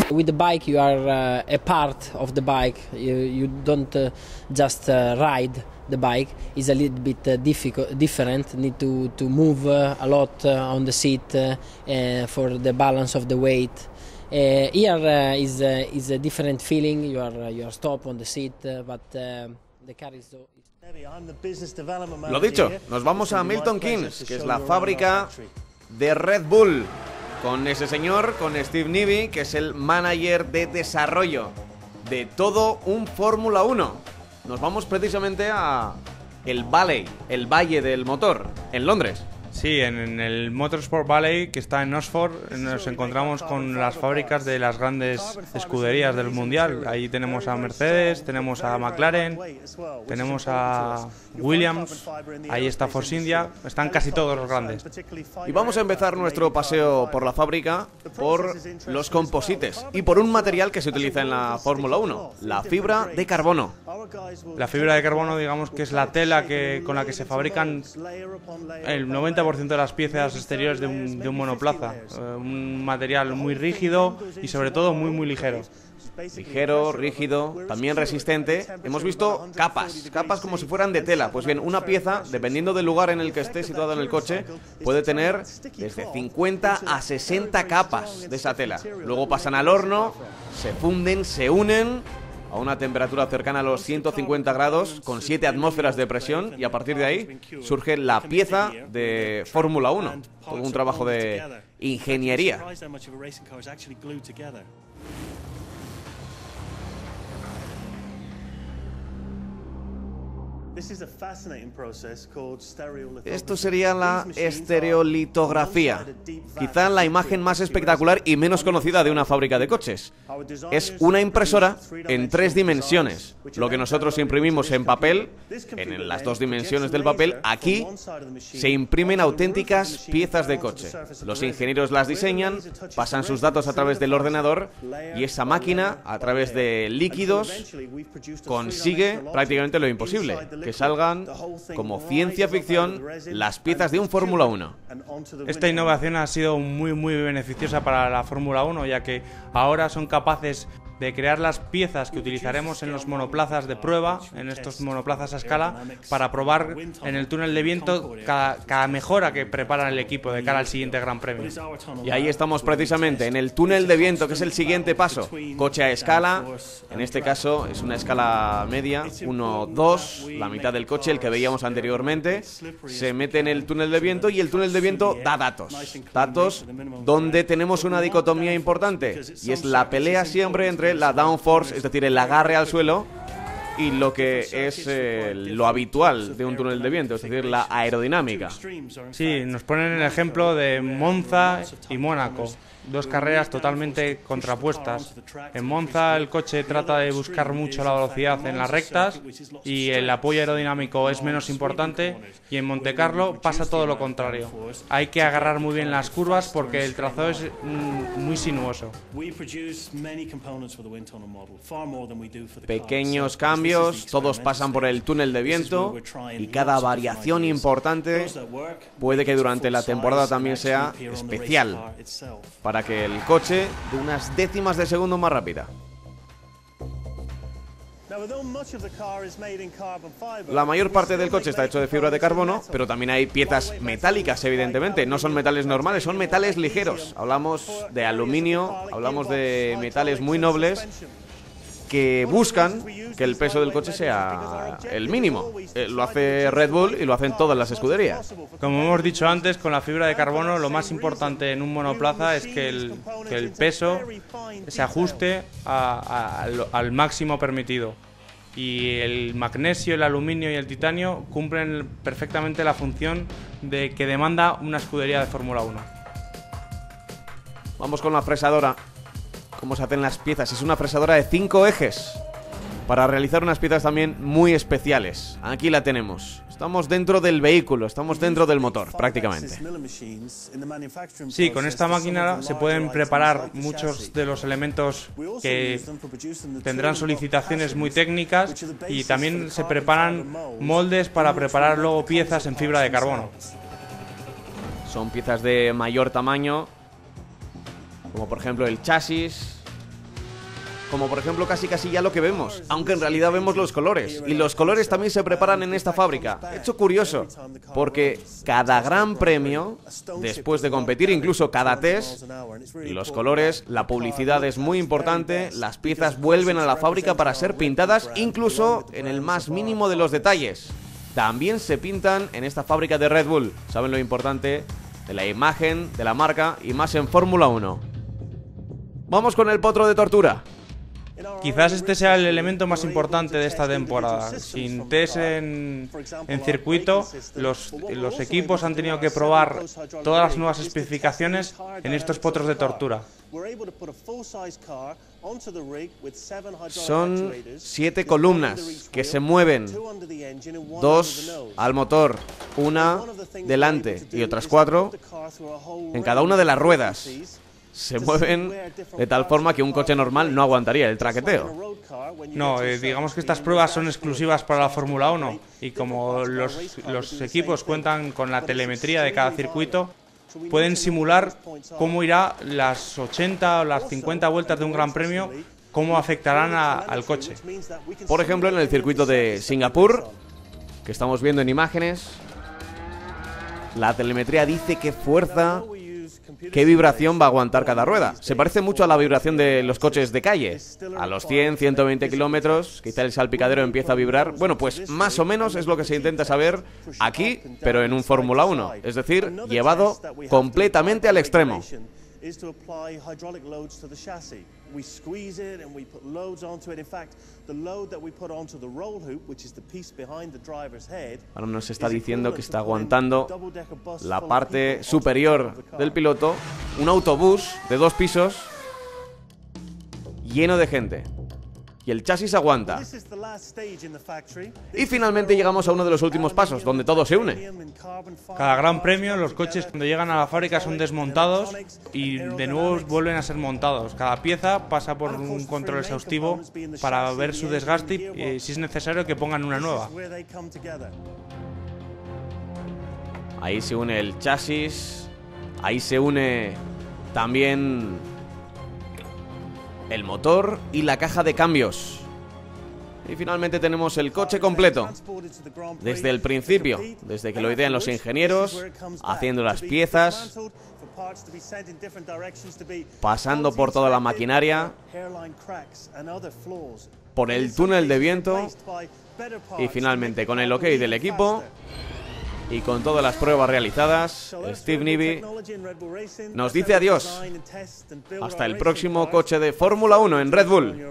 With the bike, you are a part of the bike. You don't just ride the bike. It's a little bit different. Need to move a lot on the seat for the balance of the weight. Here is a different feeling. You are stop on the seat, but the car is. Lo dicho, nos vamos a Milton Keynes, que es la fábrica de Red Bull, con ese señor, con Steve Nivi, que es el manager de desarrollo de todo un Fórmula 1. Nos vamos precisamente a el Valley, el Valle del Motor, en Londres. Sí, en el Motorsport Valley, que está en Oxford, nos encontramos con las fábricas de las grandes escuderías del Mundial. Ahí tenemos a Mercedes, tenemos a McLaren, tenemos a Williams, ahí está Force India, están casi todos los grandes. Y vamos a empezar nuestro paseo por la fábrica por los composites y por un material que se utiliza en la Fórmula 1, la fibra de carbono. La fibra de carbono, digamos que es la tela con la que se fabrican el 90% de las piezas exteriores de un monoplaza. Un material muy rígido y sobre todo muy ligero. Ligero, rígido, también resistente. Hemos visto capas como si fueran de tela. Pues bien, una pieza, dependiendo del lugar en el que esté situada en el coche, puede tener desde 50 a 60 capas de esa tela. Luego pasan al horno, se funden, se unen a una temperatura cercana a los 150 grados, con 7 atmósferas de presión, y a partir de ahí surge la pieza de Fórmula 1. Todo un trabajo de ingeniería. Esto sería la estereolitografía, quizá la imagen más espectacular y menos conocida de una fábrica de coches. Es una impresora en 3 dimensiones. Lo que nosotros imprimimos en papel, en las 2 dimensiones del papel, aquí se imprimen auténticas piezas de coche. Los ingenieros las diseñan, pasan sus datos a través del ordenador y esa máquina, a través de líquidos, consigue prácticamente lo imposible: que salgan como ciencia ficción las piezas de un Fórmula 1. Esta innovación ha sido muy beneficiosa para la Fórmula 1, ya que ahora son capaces de crear las piezas que utilizaremos en los monoplazas de prueba, en estos monoplazas a escala, para probar en el túnel de viento cada mejora que prepara el equipo de cara al siguiente Gran Premio. Y ahí estamos precisamente, en el túnel de viento, que es el siguiente paso. Coche a escala, en este caso es una escala media, 1-2, la mitad del coche, el que veíamos anteriormente, se mete en el túnel de viento y el túnel de viento da datos donde tenemos una dicotomía importante, y es la pelea siempre entre la downforce, es decir, el agarre al suelo, y lo que es lo habitual de un túnel de viento, es decir, la aerodinámica. Sí, nos ponen el ejemplo de Monza y Mónaco, 2 carreras totalmente contrapuestas. En Monza el coche trata de buscar mucho la velocidad en las rectas y el apoyo aerodinámico es menos importante, y en Montecarlo pasa todo lo contrario. Hay que agarrar muy bien las curvas porque el trazado es muy sinuoso. Pequeños cambios, todos pasan por el túnel de viento, y cada variación importante puede que durante la temporada también sea especial, para que el coche dé unas décimas de segundo más rápida. La mayor parte del coche está hecho de fibra de carbono, pero también hay piezas metálicas, evidentemente. No son metales normales, son metales ligeros. Hablamos de aluminio, hablamos de metales muy nobles que buscan que el peso del coche sea el mínimo. Lo hace Red Bull y lo hacen todas las escuderías. Como hemos dicho antes, con la fibra de carbono lo más importante en un monoplaza es que el peso se ajuste al máximo permitido. Y el magnesio, el aluminio y el titanio cumplen perfectamente la función que demanda una escudería de Fórmula 1. Vamos con la fresadora. ¿Cómo se hacen las piezas? Es una fresadora de 5 ejes para realizar unas piezas también muy especiales. Aquí la tenemos. Estamos dentro del vehículo, estamos dentro del motor, prácticamente. Sí, con esta máquina se pueden preparar muchos de los elementos que tendrán solicitaciones muy técnicas, y también se preparan moldes para preparar luego piezas en fibra de carbono. Son piezas de mayor tamaño, como por ejemplo el chasis, como por ejemplo casi ya lo que vemos, aunque en realidad vemos los colores, y los colores también se preparan en esta fábrica. Hecho curioso, porque cada gran premio, después de competir, incluso cada test, los colores, la publicidad es muy importante, las piezas vuelven a la fábrica para ser pintadas, incluso en el más mínimo de los detalles. También se pintan en esta fábrica de Red Bull. Saben lo importante de la imagen, de la marca, y más en Fórmula 1. Vamos con el potro de tortura. Quizás este sea el elemento más importante de esta temporada. Sin test en circuito, los equipos han tenido que probar todas las nuevas especificaciones en estos potros de tortura. Son 7 columnas que se mueven, 2 al motor, una delante y otras 4 en cada una de las ruedas. Se mueven de tal forma que un coche normal no aguantaría el traqueteo. No, digamos que estas pruebas son exclusivas para la Fórmula 1 y como los equipos cuentan con la telemetría de cada circuito, pueden simular cómo irá las 80 o las 50 vueltas de un gran premio, cómo afectarán al coche. Por ejemplo, en el circuito de Singapur, que estamos viendo en imágenes, la telemetría dice qué fuerza, qué vibración va a aguantar cada rueda. Se parece mucho a la vibración de los coches de calle. A los 100, 120 kilómetros, quizá el salpicadero empieza a vibrar. Bueno, pues más o menos es lo que se intenta saber aquí, pero en un Fórmula 1. Es decir, llevado completamente al extremo. Ahora nos está diciendo que está aguantando la parte superior del piloto un autobús de 2 pisos lleno de gente. Y el chasis aguanta. Y finalmente llegamos a uno de los últimos pasos, donde todo se une. Cada gran premio, los coches cuando llegan a la fábrica son desmontados y de nuevo vuelven a ser montados. Cada pieza pasa por un control exhaustivo para ver su desgaste y si es necesario que pongan una nueva. Ahí se une el chasis, ahí se une también el motor y la caja de cambios. Y finalmente tenemos el coche completo. Desde el principio, desde que lo idean los ingenieros, haciendo las piezas, pasando por toda la maquinaria, por el túnel de viento y finalmente con el ok del equipo y con todas las pruebas realizadas, Steve Nibby nos dice adiós. Hasta el próximo coche de Fórmula 1 en Red Bull.